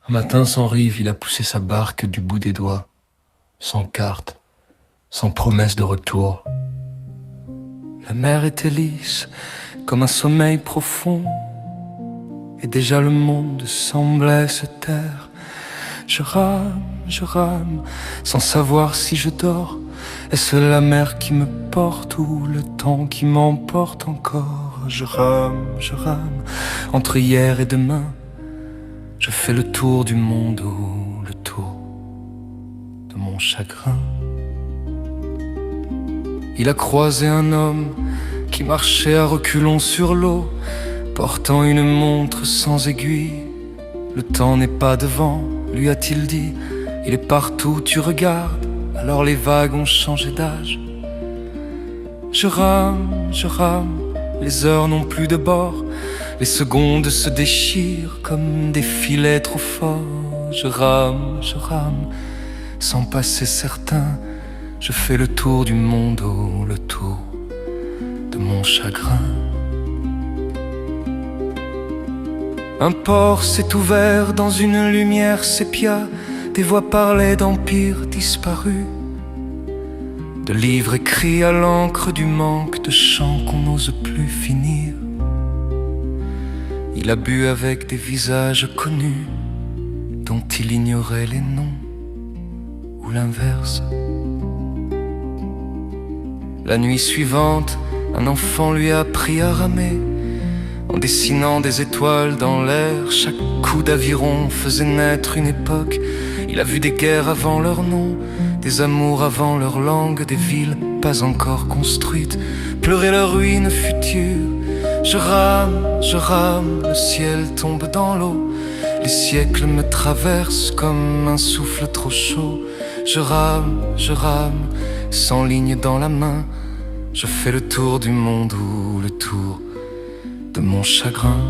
Un matin sans rive, il a poussé sa barque du bout des doigts, sans carte, sans promesse de retour. La mer était lisse, comme un sommeil profond, et déjà le monde semblait se taire. Je rame, sans savoir si je dors. Est-ce la mer qui me porte ou le temps qui m'emporte encore? Je rame, entre hier et demain. Je fais le tour du monde ou le tour de mon chagrin. Il a croisé un homme qui marchait à reculons sur l'eau, portant une montre sans aiguille. Le temps n'est pas devant, lui a-t-il dit. Il est partout, tu regardes, alors les vagues ont changé d'âge. Je rame, les heures n'ont plus de bord. Les secondes se déchirent comme des filets trop forts. Je rame, sans passer certain. Je fais le tour du monde, oh, le tour de mon chagrin. Un port s'est ouvert dans une lumière sépia. Des voix parlaient d'empires disparus, de livres écrits à l'encre du manque, de chants qu'on n'ose plus finir. Il a bu avec des visages connus dont il ignorait les noms, ou l'inverse. La nuit suivante, un enfant lui a appris à ramer, en dessinant des étoiles dans l'air. Chaque coup d'aviron faisait naître une époque. Il a vu des guerres avant leur nom, des amours avant leur langue, des villes pas encore construites, pleurer leur ruine future. Je rame, le ciel tombe dans l'eau. Les siècles me traversent comme un souffle trop chaud. Je rame, sans ligne dans la main. Je fais le tour du monde ou le tour de mon chagrin.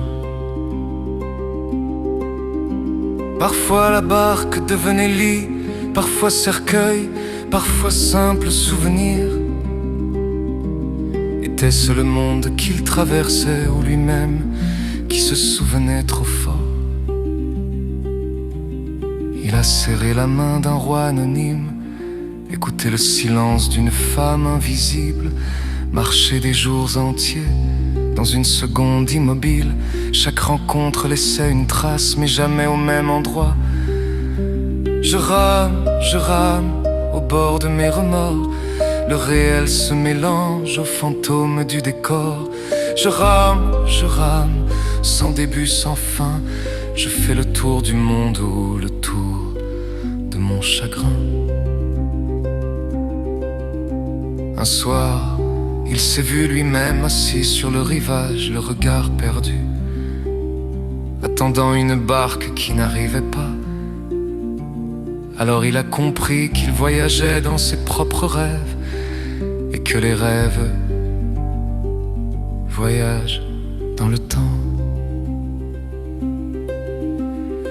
Parfois la barque devenait lit, parfois cercueil, parfois simple souvenir. Était-ce le monde qu'il traversait ou lui-même qui se souvenait trop fort? Il a serré la main d'un roi anonyme, écouté le silence d'une femme invisible, marché des jours entiers dans une seconde immobile. Chaque rencontre laissait une trace, mais jamais au même endroit. Je rame, au bord de mes remords. Le réel se mélange aux fantômes du décor. Je rame, sans début, sans fin. Je fais le tour du monde ou le tour de mon chagrin. Un soir, il s'est vu lui-même assis sur le rivage, le regard perdu, attendant une barque qui n'arrivait pas. Alors il a compris qu'il voyageait dans ses propres rêves, et que les rêves voyagent dans le temps.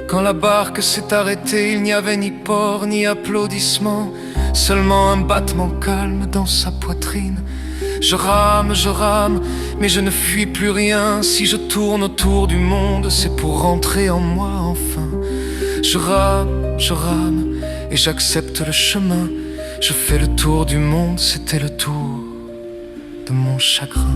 Quand la barque s'est arrêtée, il n'y avait ni port ni applaudissements, seulement un battement calme dans sa poitrine. Je rame, mais je ne fuis plus rien. Si je tourne autour du monde, c'est pour rentrer en moi enfin. Je rame, et j'accepte le chemin. Je fais le tour du monde, c'était le tour de mon chagrin.